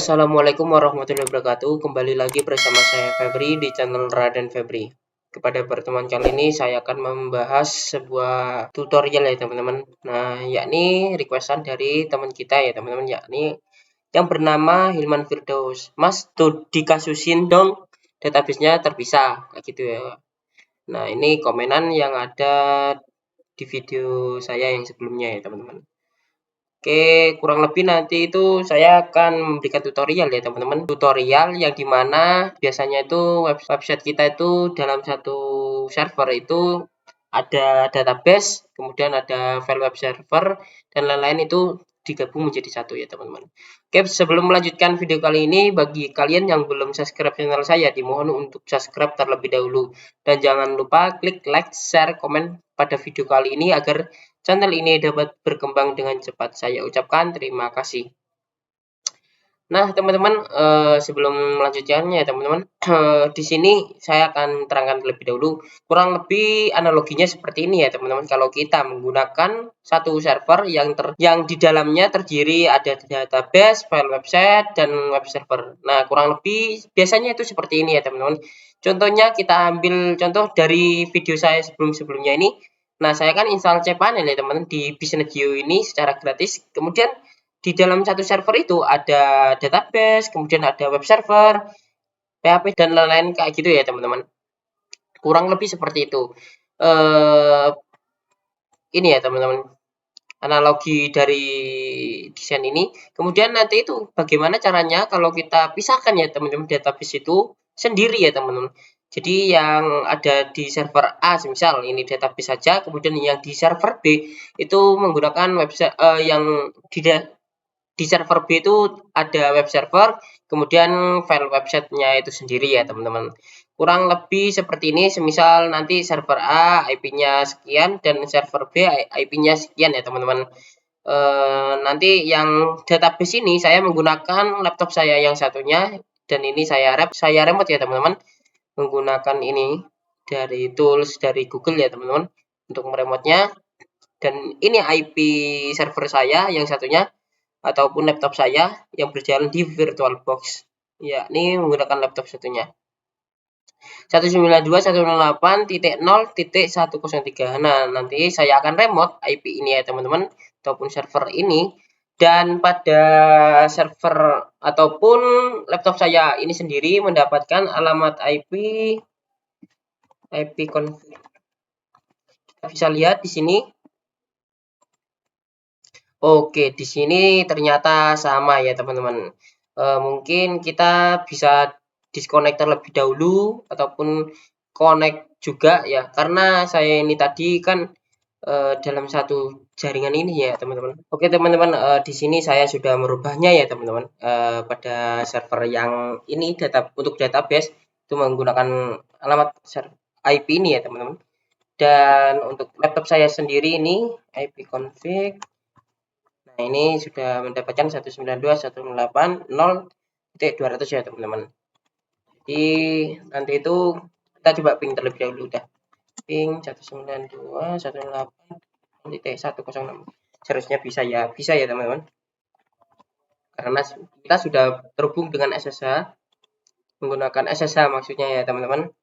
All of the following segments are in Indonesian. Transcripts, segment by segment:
Assalamualaikum warahmatullahi wabarakatuh. Kembali lagi bersama saya Febri di channel Raden Febri. Kepada pertemuan kali ini saya akan membahas sebuah tutorial ya teman-teman. Nah, yakni requestan dari teman kita ya teman-teman, yakni yang bernama Hilman Firdaus. Mas, tuh dikasusin dong database-nya terpisah kayak gitu ya. Nah, ini komenan yang ada di video saya yang sebelumnya ya teman-teman. Oke, kurang lebih nanti itu saya akan memberikan tutorial ya teman-teman. Tutorial yang dimana biasanya itu website kita itu dalam satu server itu ada database, kemudian ada file web server, dan lain-lain itu digabung menjadi satu ya teman-teman. Oke, sebelum melanjutkan video kali ini, bagi kalian yang belum subscribe channel saya, dimohon untuk subscribe terlebih dahulu. Dan jangan lupa klik like, share, komen pada video kali ini agar channel ini dapat berkembang dengan cepat. Saya ucapkan terima kasih. Nah, teman-teman, sebelum melanjutkannya ya teman-teman, di sini saya akan terangkan terlebih dahulu, kurang lebih analoginya seperti ini ya teman-teman. Kalau kita menggunakan satu server yang di dalamnya terdiri ada database, file website, dan web server. Nah, kurang lebih biasanya itu seperti ini ya teman-teman. Contohnya kita ambil contoh dari video saya sebelum-sebelumnya ini. Nah, saya kan install cPanel ya teman-teman di Business View ini secara gratis. Kemudian di dalam satu server itu ada database, kemudian ada web server, PHP, dan lain-lain kayak gitu ya teman-teman. Kurang lebih seperti itu. Ini ya teman-teman, analogi dari desain ini. Kemudian nanti itu bagaimana caranya kalau kita pisahkan ya teman-teman database itu sendiri ya teman-teman. Jadi yang ada di server A, misal ini database saja, kemudian yang di server B itu menggunakan website yang di server B itu ada web server, kemudian file websitenya itu sendiri ya teman-teman. Kurang lebih seperti ini, semisal nanti server A IP-nya sekian dan server B IP-nya sekian ya teman-teman. Nanti yang database ini saya menggunakan laptop saya yang satunya, dan ini saya remote ya teman-teman, menggunakan ini dari tools dari Google ya teman-teman untuk meremotnya. Dan ini IP server saya yang satunya ataupun laptop saya yang berjalan di VirtualBox, yakni menggunakan laptop satunya 192.168.0.103. Nah, nanti saya akan remote IP ini ya teman-teman, ataupun server ini, dan pada server ataupun laptop saya ini sendiri mendapatkan alamat IP config. Kita bisa lihat di sini. Oke, di sini ternyata sama ya teman-teman. Mungkin kita bisa disconnect terlebih dahulu ataupun connect juga ya, karena saya ini tadi kan dalam satu jaringan ini ya teman-teman. Oke teman-teman, di sini saya sudah merubahnya ya teman-teman. Pada server yang ini untuk database itu menggunakan alamat IP ini ya teman-teman. Dan untuk laptop saya sendiri ini IP config. Nah, ini sudah mendapatkan 192.168.0.200 ya teman-teman. Jadi nanti itu kita coba ping terlebih dahulu dah. Ping 192.168.106. Seharusnya bisa ya teman-teman. Karena kita sudah terhubung dengan SSH, menggunakan SSH maksudnya ya teman-teman,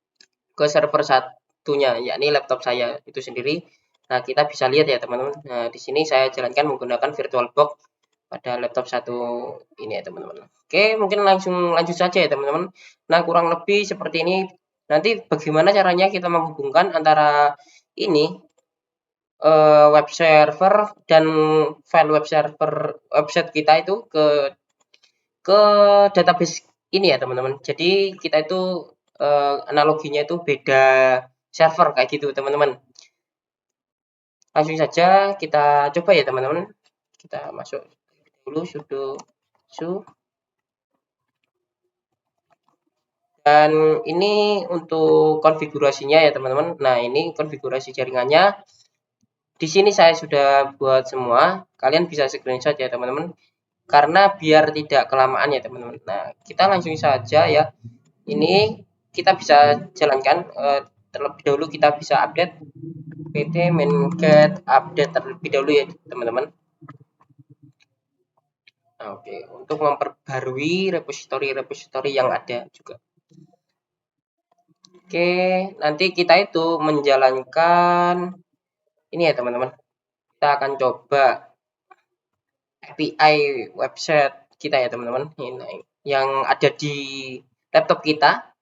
ke server satunya, yakni laptop saya itu sendiri. Nah, kita bisa lihat ya teman-teman. Nah, di sini saya jalankan menggunakan VirtualBox pada laptop satu ini ya teman-teman. Oke, mungkin langsung lanjut saja ya teman-teman. Nah, kurang lebih seperti ini. Nanti bagaimana caranya kita menghubungkan antara ini web server dan file web server website kita itu ke database ini ya teman-teman. Jadi kita itu analoginya itu beda server kayak gitu teman-teman. Langsung saja kita coba ya teman-teman. Kita masuk dulu sudo su, dan ini untuk konfigurasinya ya teman-teman. Nah, ini konfigurasi jaringannya. Di sini saya sudah buat semua. Kalian bisa screenshot ya teman-teman, karena biar tidak kelamaan ya teman-teman. Nah, kita langsung saja ya. Ini kita bisa jalankan terlebih dahulu, kita bisa update pt get update terlebih dahulu ya teman-teman. Oke, untuk memperbarui repositori-repositori yang ada juga. Oke, nanti kita itu menjalankan ini ya teman-teman. Kita akan coba API website kita ya teman-teman. Ini yang ada di laptop kita.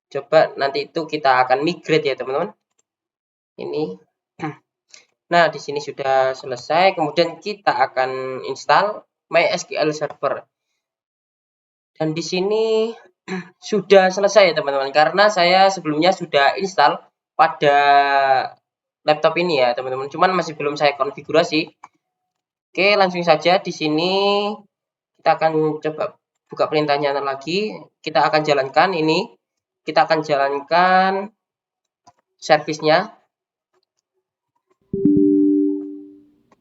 Coba nanti itu kita akan migrate ya teman-teman. Ini. Nah, di sini sudah selesai. Kemudian kita akan install MySQL Server. Dan di sini sudah selesai ya teman-teman. Karena saya sebelumnya sudah install pada laptop ini ya teman-teman. Cuman masih belum saya konfigurasi. Oke, langsung saja di sini kita akan coba buka perintahnya lagi. Kita akan jalankan ini. Kita akan jalankan servisnya.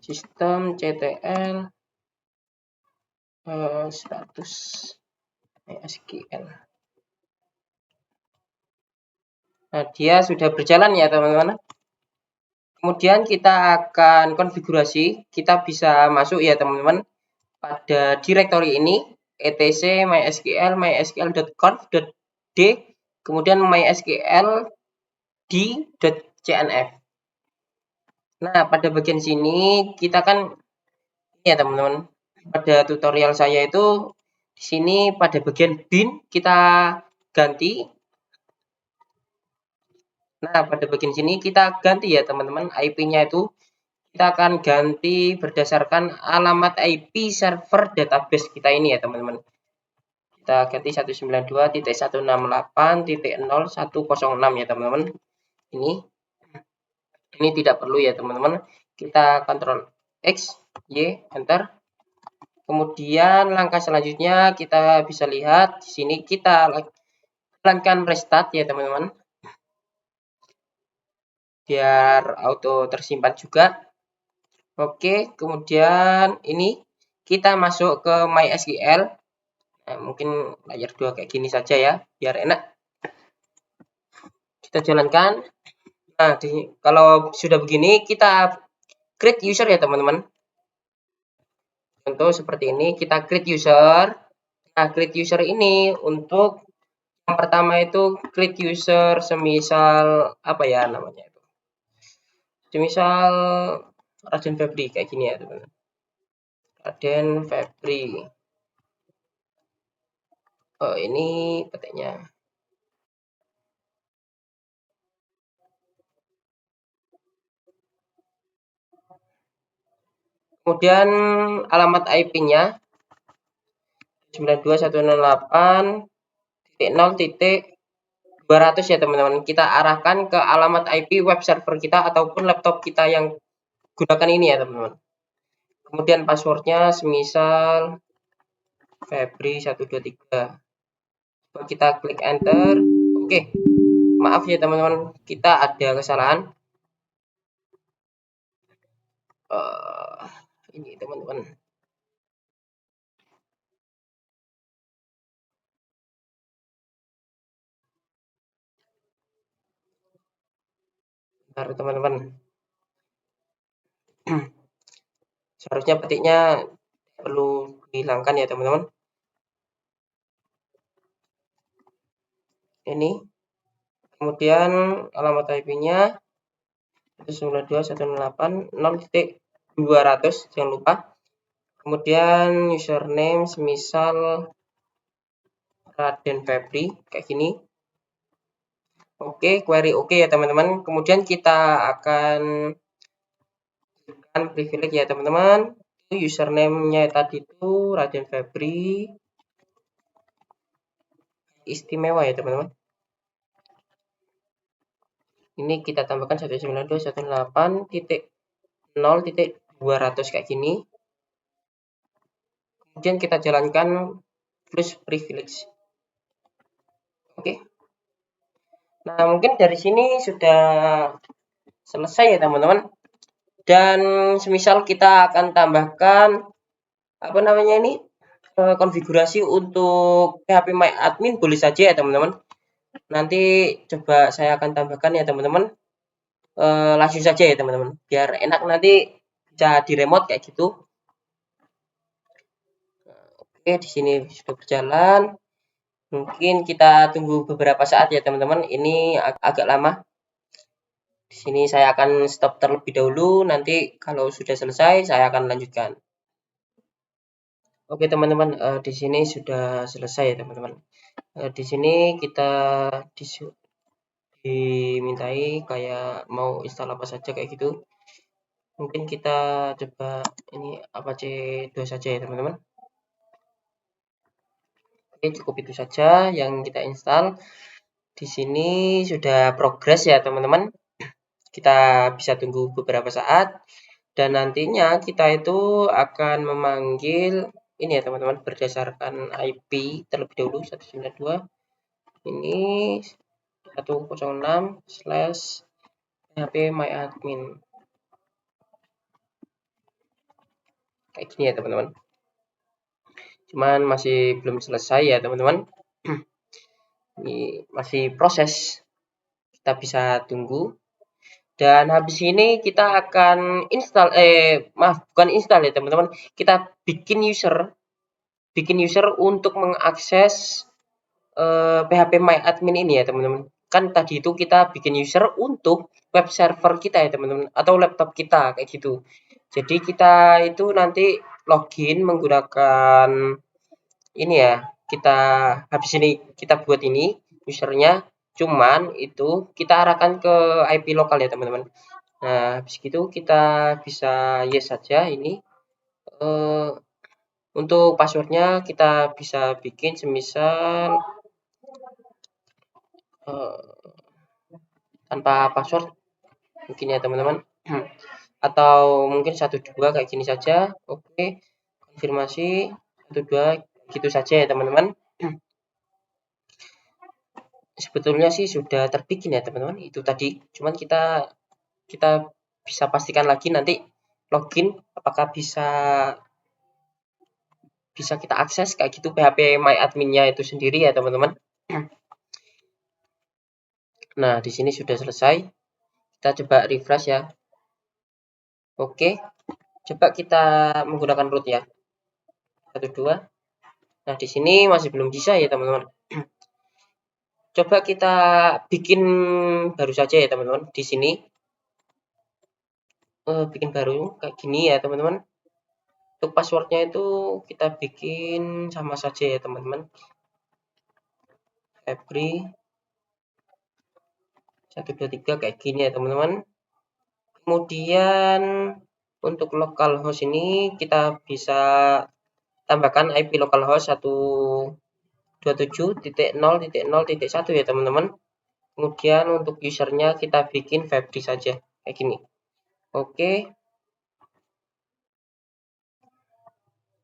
Sistem CTL status MySQL. Nah, dia sudah berjalan ya teman-teman. Kemudian kita akan konfigurasi. Kita bisa masuk ya teman-teman pada directory ini etc mysql mysql.conf.d kemudian mysql d.cnf. Nah, pada bagian sini kita kan ya teman-teman, pada tutorial saya itu di sini pada bagian bin kita ganti. Nah, pada bagian sini kita ganti ya teman-teman, IP-nya itu kita akan ganti berdasarkan alamat IP server database kita ini ya teman-teman. Kita ganti 192.168.0106 ya teman-teman. Ini tidak perlu ya teman-teman. Kita Ctrl X, Y, Enter. Kemudian langkah selanjutnya kita bisa lihat di sini kita lakukan restart ya teman-teman. Biar auto tersimpan juga. Oke, kemudian ini kita masuk ke MySQL. Nah, mungkin layar 2 kayak gini saja ya, biar enak. Kita jalankan. Nah, kalau sudah begini kita create user ya teman-teman. Contoh seperti ini, kita create user. Nah, create user ini untuk yang pertama itu create user semisal apa ya namanya itu. Semisal Raden Febri kayak gini ya teman-teman. Raden Febri. Oh, ini petiknya. Kemudian alamat IP-nya 92.168.0.200 ya teman-teman. Kita arahkan ke alamat IP web server kita ataupun laptop kita yang gunakan ini ya teman-teman. Kemudian passwordnya semisal Febri 123. Coba kita klik enter. Oke. Maaf ya teman-teman, kita ada kesalahan. Ini teman-teman. Bentar teman-teman. Seharusnya petiknya perlu dihilangkan ya teman-teman. Ini. Kemudian alamat IP-nya 192.168.0.200 jangan lupa. Kemudian username semisal Raden Febri kayak gini. Oke, query oke ya teman-teman. Kemudian kita akan berikan privilege ya teman-teman. Username-nya tadi itu Raden Febri. Istimewa ya teman-teman. Ini kita tambahkan 192.168.0.200 kayak gini. Kemudian kita jalankan plus privilege. Oke. Nah, mungkin dari sini sudah selesai ya teman-teman. Dan semisal kita akan tambahkan apa namanya ini konfigurasi untuk PHP My Admin boleh saja ya teman-teman. Nanti coba saya akan tambahkan ya teman-teman. Langsung saja ya teman-teman. Biar enak nanti bisa di remote kayak gitu. Oke, di sini sudah berjalan. Mungkin kita tunggu beberapa saat ya teman-teman. Ini agak lama. Di sini saya akan stop terlebih dahulu. Nanti kalau sudah selesai, saya akan lanjutkan. Oke teman-teman, di sini sudah selesai ya teman-teman. Di sini kita dimintai kayak mau install apa saja kayak gitu. Mungkin kita coba ini Apache 2 saja ya teman-teman. Oke, cukup itu saja yang kita install. Di sini sudah progres ya teman-teman. Kita bisa tunggu beberapa saat dan nantinya kita itu akan memanggil ini ya teman-teman berdasarkan IP terlebih dahulu 192 ini 106/phpMyAdmin kayak gini ya teman-teman. Cuman masih belum selesai ya teman-teman. Ini masih proses, kita bisa tunggu. Dan habis ini kita akan install, maaf bukan install ya teman-teman, kita bikin user untuk mengakses PHP MyAdmin ini ya teman-teman. Kan tadi itu kita bikin user untuk web server kita ya teman-teman, atau laptop kita kayak gitu. Jadi kita itu nanti login menggunakan ini ya, kita habis ini kita buat ini usernya, cuman itu kita arahkan ke IP lokal ya teman-teman. Nah, habis itu kita bisa yes saja ini. Eh, untuk passwordnya kita bisa bikin semisal eh, tanpa password mungkin ya teman-teman. Atau mungkin 12 kayak gini saja. Oke, konfirmasi 12 gitu saja ya teman-teman. Sebetulnya sih sudah terbikin ya teman-teman itu tadi. Cuman kita bisa pastikan lagi nanti login apakah bisa kita akses kayak gitu PHP MyAdmin-nya itu sendiri ya teman-teman. Nah, di sini sudah selesai. Kita coba refresh ya. Oke, coba kita menggunakan root ya. 12. Nah, di sini masih belum bisa ya teman-teman. Coba kita bikin baru saja ya teman-teman. Di sini bikin baru kayak gini ya teman-teman. Untuk passwordnya itu kita bikin sama saja ya teman-teman. Febri 123 kayak gini ya teman-teman. Kemudian untuk localhost ini kita bisa tambahkan IP localhost 127.0.0.1 ya teman-teman. Kemudian untuk usernya kita bikin Febri saja kayak gini. Oke.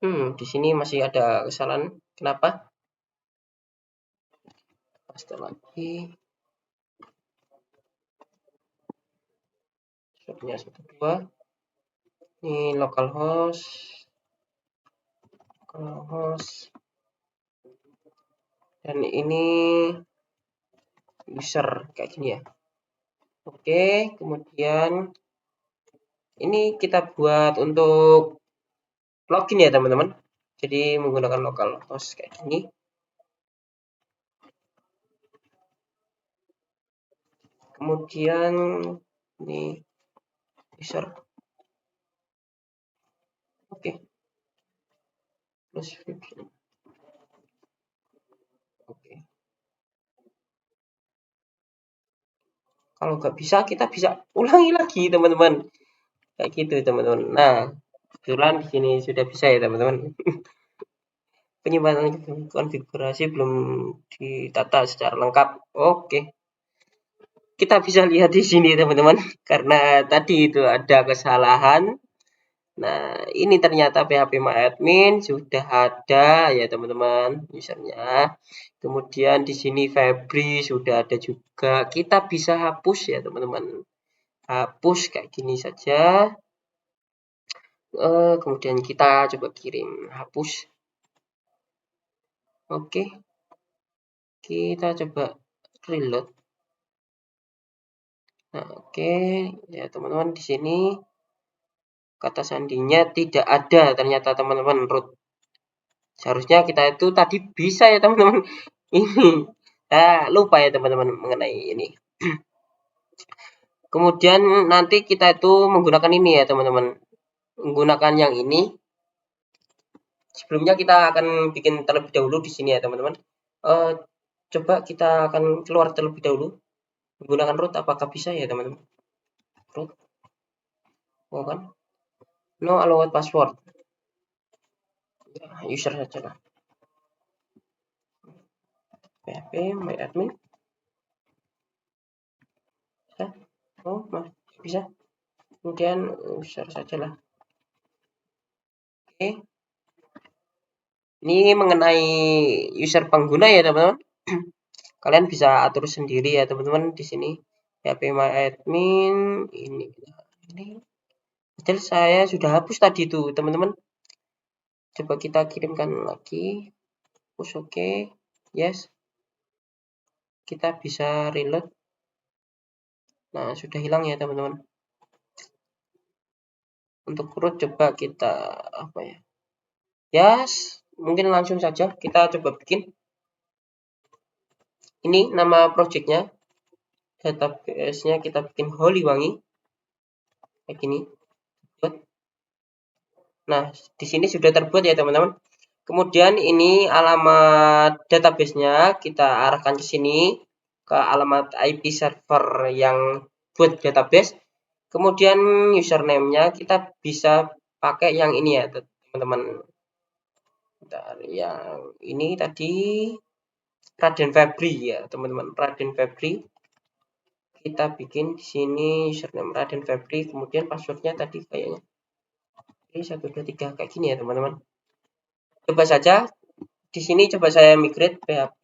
Di sini masih ada kesalahan. Kenapa? Paste lagi. Shopnya 12. Ini localhost. Dan ini user kayak gini ya. Oke, kemudian ini kita buat untuk login ya teman-teman. Jadi menggunakan localhost kayak gini. Kemudian ini user. Oke. Plus oke. Kalau nggak bisa kita bisa ulangi lagi teman-teman. Kayak gitu teman-teman. Nah, kebetulan di sini sudah bisa ya teman-teman. Penyimpanan konfigurasi belum ditata secara lengkap. Oke. Kita bisa lihat di sini teman-teman karena tadi itu ada kesalahan. Nah, ini ternyata phpMyAdmin sudah ada ya teman-teman usernya. Kemudian di sini Febri sudah ada juga. Kita bisa hapus ya teman-teman. Hapus kayak gini saja. Kemudian kita coba kirim hapus. Oke. Kita coba reload. Nah, oke ya teman-teman di sini kata sandinya tidak ada ternyata teman-teman root. Seharusnya kita itu tadi bisa ya teman-teman. Ini lupa ya teman-teman mengenai ini. Kemudian nanti kita itu menggunakan ini ya teman-teman. Menggunakan yang ini. Sebelumnya kita akan bikin terlebih dahulu di sini ya teman-teman. Coba kita akan keluar terlebih dahulu. Menggunakan root apakah bisa ya teman-teman? Root. Oh kan? No allowed password. Ya, user saja lah. PHP my admin. Bisa? Oh, bisa. Kemudian user saja lah. Oke. Ini mengenai user pengguna ya teman-teman. Kalian bisa atur sendiri ya teman-teman di sini. PHP my admin ini. Padahal saya sudah hapus tadi itu teman-teman. Coba kita kirimkan lagi. Push oke. Yes. Kita bisa reload. Nah, sudah hilang ya teman-teman. Untuk root coba kita apa ya? Yes, mungkin langsung saja kita coba bikin. Ini nama projectnya. Database-nya kita bikin Holywangi. Kayak gini. Nah, di sini sudah terbuat ya teman-teman. Kemudian ini alamat database-nya kita arahkan ke sini ke alamat IP server yang buat database. Kemudian username-nya kita bisa pakai yang ini ya teman-teman. Yang ini tadi Raden Febri ya teman-teman. Raden Febri. Kita bikin di sini username Raden Febri. Kemudian passwordnya tadi kayaknya 123 kayak gini ya teman-teman. Coba saja di sini coba saya migrate PHP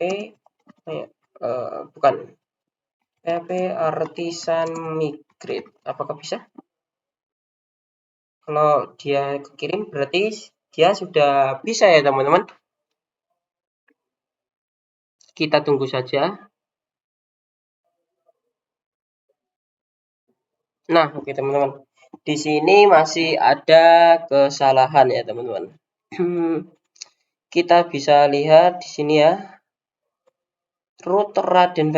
bukan PHP artisan migrate. Apakah bisa? Kalau dia kekirim berarti dia sudah bisa ya teman-teman. Kita tunggu saja. Nah, oke teman-teman. Di sini masih ada kesalahan ya teman-teman. Kita bisa lihat di sini ya. Root Raden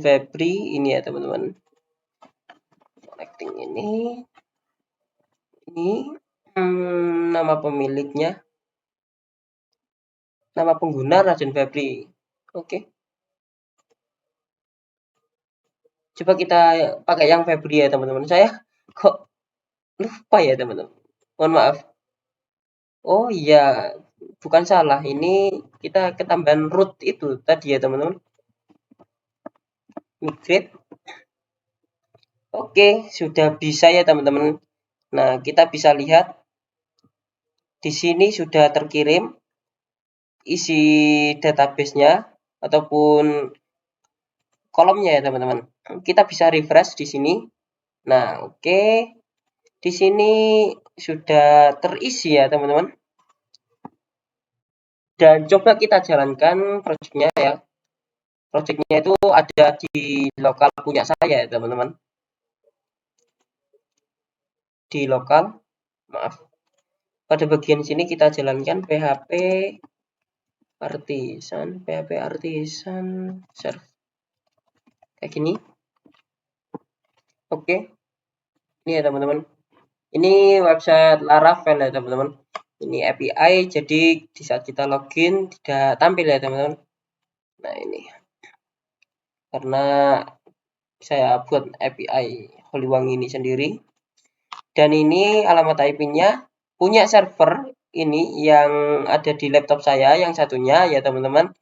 Febri ini ya teman-teman. Connecting ini nama pemiliknya, nama pengguna Raden Febri. Oke. Coba kita pakai yang Febri ya teman-teman. Saya kok lupa ya teman-teman. Mohon maaf. Oh iya, bukan salah. Ini kita ketambahan root itu tadi ya teman-teman. Migrate. Oke, sudah bisa ya teman-teman. Nah, kita bisa lihat di sini sudah terkirim isi database-nya ataupun kolomnya ya teman-teman. Kita bisa refresh di sini. Nah, oke. Di sini sudah terisi ya teman-teman. Dan coba kita jalankan projectnya ya. Projectnya itu ada di lokal punya saya ya teman-teman. Di lokal, maaf. Pada bagian sini kita jalankan PHP artisan serve. Kayak gini. Oke. Ini ya teman-teman. Ini website Laravel ya teman-teman. Ini API, jadi di saat kita login tidak tampil ya teman-teman. Nah ini karena saya buat API Holywangi ini sendiri. Dan ini alamat IP-nya punya server ini yang ada di laptop saya yang satunya ya teman-teman.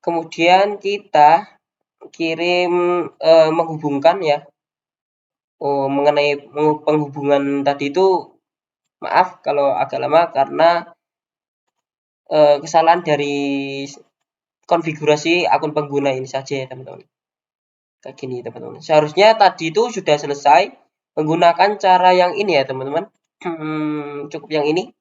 Kemudian kita kirim menghubungkan ya. Mengenai penghubungan tadi itu maaf kalau agak lama karena kesalahan dari konfigurasi akun pengguna ini saja ya teman-teman. Kayak gini teman-teman. Seharusnya tadi itu sudah selesai menggunakan cara yang ini ya teman-teman. Cukup yang ini.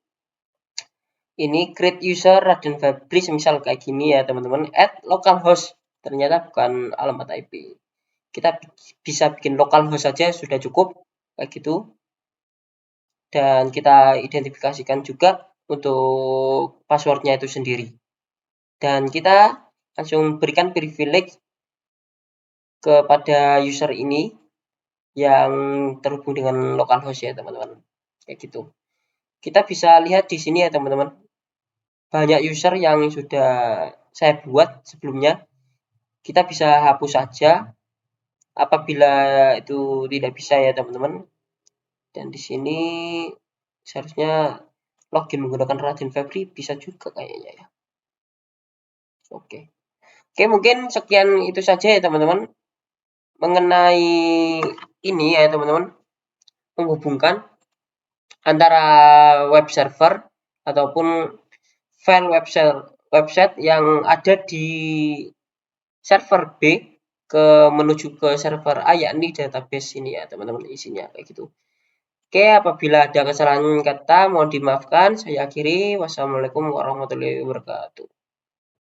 Ini create user Raden Febri semisal kayak gini ya teman-teman. Add localhost. Ternyata bukan alamat IP. Kita bisa bikin localhost saja sudah cukup kayak gitu. Dan kita identifikasikan juga untuk passwordnya itu sendiri. Dan kita langsung berikan privilege kepada user ini yang terhubung dengan localhost ya teman-teman. Kayak gitu. Kita bisa lihat di sini ya teman-teman. Banyak user yang sudah saya buat sebelumnya. Kita bisa hapus saja apabila itu tidak bisa ya teman-teman. Dan di sini seharusnya login menggunakan Raden Febri bisa juga kayaknya ya. Oke. Oke, mungkin sekian itu saja ya teman-teman mengenai ini ya teman-teman, menghubungkan antara web server ataupun file website yang ada di server B menuju ke server A, yakni database ini ya teman-teman, isinya kayak gitu. Oke, apabila ada kesalahan kata mohon dimaafkan. Saya akhiri. Wassalamualaikum warahmatullahi wabarakatuh.